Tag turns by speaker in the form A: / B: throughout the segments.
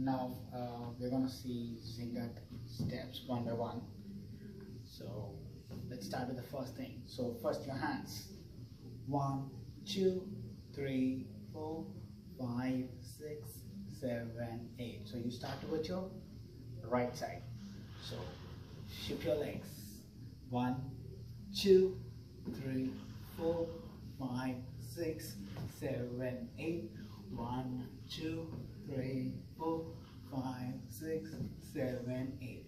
A: Now we're gonna see Zingaat steps one by one. So let's start with the first thing. So first your hands. 1, 2, 3, 4, 5, 6, 7, 8. So you start towards your right side. So shift your legs. 1, 2, 3, 4, 5, 6, 7, 8. 1, 2, 3, 4, 5, 6, 7, 8.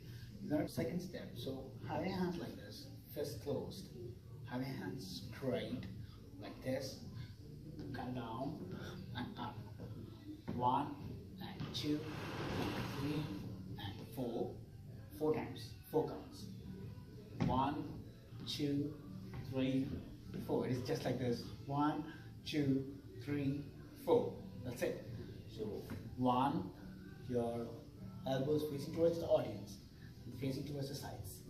A: Now second step. So have your hands like this, fist closed. Have your hands straight like this. Come down and up. 1 and 2 and 3 and 4. 4 times. 4 counts. 1, 2, 3, 4. It is just like this. 1, 2, 3, 4. That's it. So 1, your elbows facing towards the audience, facing towards the sides,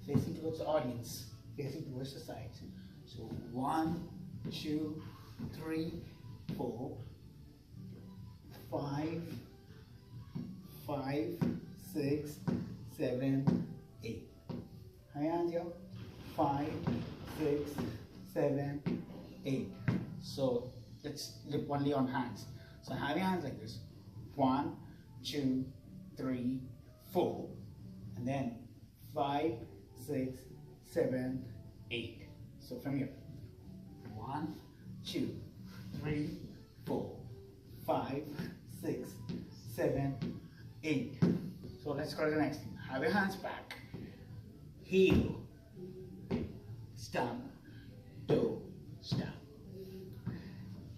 A: facing towards the audience, facing towards the sides. So 1, 2, 3, 4, 5, 6, 7, 8. Hands here. 5, 6, 7, 8. So let's look only on hands. So have your hands like this. 1, 2, 3, 4, and then 5, 6, 7, 8. So from here, 1, 2, 3, 4, 5, 6, 7, 8. So let's go to the next thing. Have your hands back. Heel, stump, toe, stump.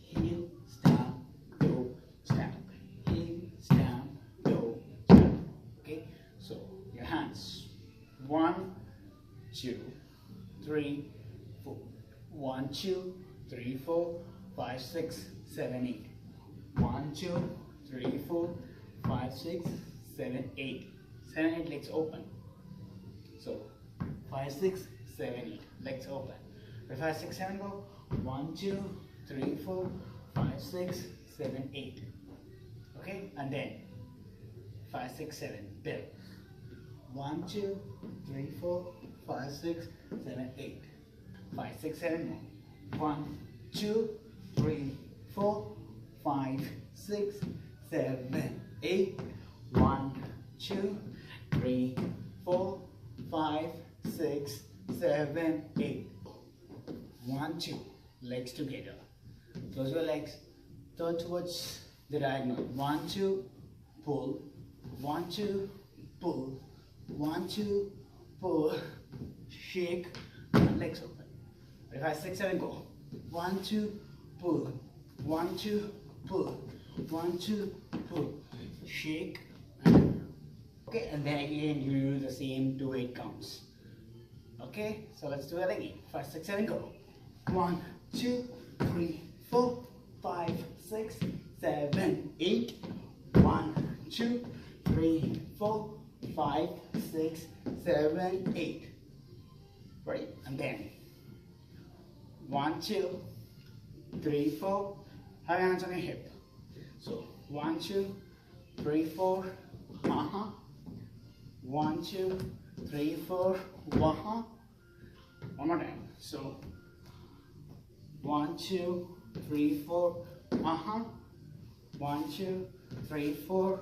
A: Heel, stump, toe, stump. Heel, stump, toe, stump. Okay, so your hands. 1, 2, 3, 4. 1, 2, 3, 4, 5, 6, 7, 8. 1, 2, 3, 4, 5, 6, 7, 8. 7, 8 legs open. So 5, 6, 7, 8 legs open. 5, 6, 7 go. 1, 2, 3, 4, 5, 6, 7, 8. Okay, and then 5, 6, 7 build. 1, 2, 3, 4, 5, 6, 7, 8. 5, 6, 7 more. 1, 2, 3, 4, 5, 6, 7, 8. 1, 2, 3, 4, 5, 6, 7, 8. 1, 2. Legs together. Close your legs. Turn towards the diagonal. 1, 2, pull. 1, 2, pull. 1, 2, pull. Shake. And legs open. 5, 6, 7 go. 1, 2, pull. 1, 2, pull. 1, 2, pull. Shake. Okay, and then again you do the same 2 8 counts. Okay, so let's do that again. 5, 6, 7 go. 1, 2, 3, 4, 5, 6, 7, 8. 1, 2, 3, 4, 5, 6, 7, 8. Right, and then 1, 2, 3, 4. Have your hands on your hip. So 1, 2, 3, 4. 1, 2, 3, 4. One more time. So 1, 2, 3, 4. 1, 2, 3, 4.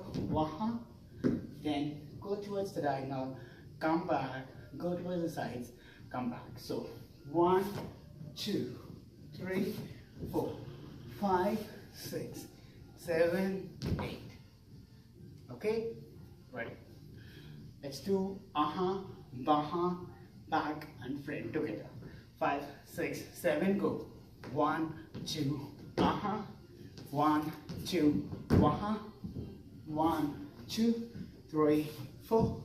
A: Then go towards the diagonal. Come back. Go towards the sides. Come back. So 1, 2, 3, 4, 5, 6, 7, 8. Okay? Right. Let's do back and front together. 5, 6, 7, go. 1, 2, 1, 2, 1, 2, 3, 4,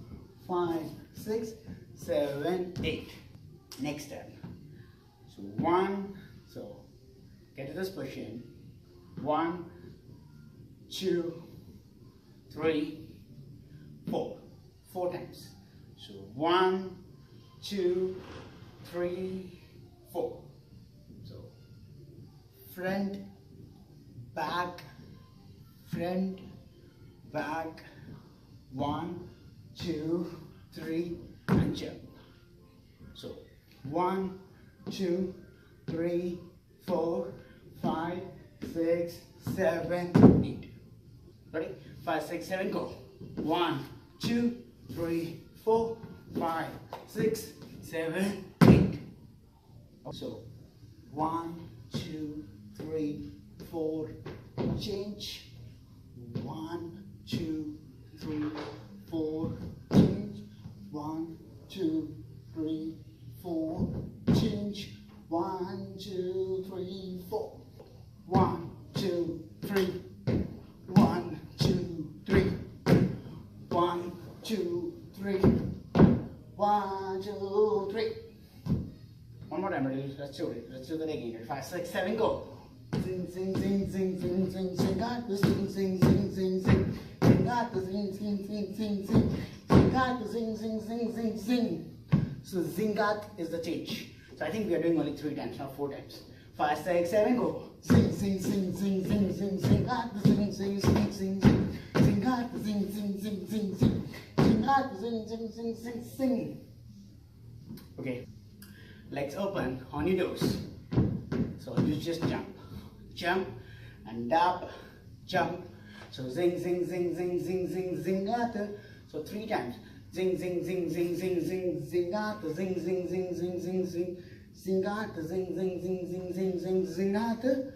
A: 5, 6, 7, 8. Next step. So 1, so get to this position. 1, 2, 3, 4. 4 times. So 1, 2, 3, 4. So front, back, front, back, 1, 2, 3, and jump. So 1, 2, 3, 4, 5, 6, 7, 8. Ready? 5, 6, 7, go. 1, 2, 3, 4, 5, 6, 7, 8. So 1, 2, 3, 4, change. 1, 2, 3, 4, change. 1, 2, 3, 4, change. 1, 2, 3, 4. 1, 2, 3. 1, 2, 3. 1, 2, 3. 1, 2, 3. One more time, ready? Let's do it. Let's do that again. 5, 6, 7, go. Zing, zing, zing, zing, zing, zing, zing, got the zing, zing, zing, zing, zing. Zing, got the zing, zing, zing, zing, zing. Zing, got the zing, zing, zing, zing, zing. So Zingaat is the change. So I think we are doing only 3 times, not 4 times. 5, 6, 7, go. Zing, zing, zing, zing, zing, zing, zing, got the zing, zing, zing, zing, zing. Zing, got the zing, zing, zing, zing, zing. Zing, got the zing, zing, zing, zing, zing. Okay. Legs open on your toes. So you just jump. Jump and up, jump. So zing, zing, zing, zing, zing, zing, zingata. So 3 times. Zing, zing, zing, zing, zing, zing, zingata. Zing, zing, zing, zing, zing, zing, zingata. Zing, zing, zing, zing, zing, zing, zingata.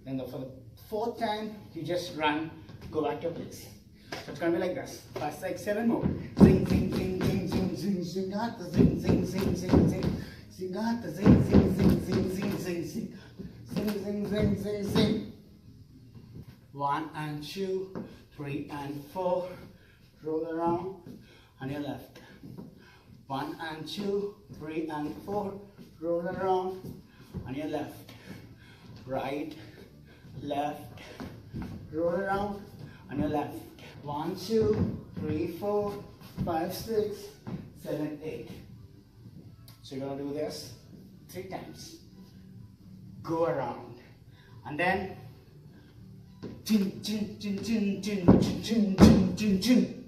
A: Then for the 4th time, you just run, go back to your place. So it's gonna be like this. 5, 6, 7 more. Zing, zing, zing, zing, zing, zing, zingata. Zing, zing, zing, zing, zing. Zingata. Zing, zing, zing, zing, zing, zing, zing. Zing, zing, zing, zing, zing. 1 and 2, 3 and 4. Roll around on your left. 1 and 2, 3 and 4. Roll around on your left. Right, left. Roll around on your left. 1, 2, 3, 4, 5, 6, 7, 8. So you're gonna do this 3 times. Go around, and then chin chin chin chin chin chin chin chin chin.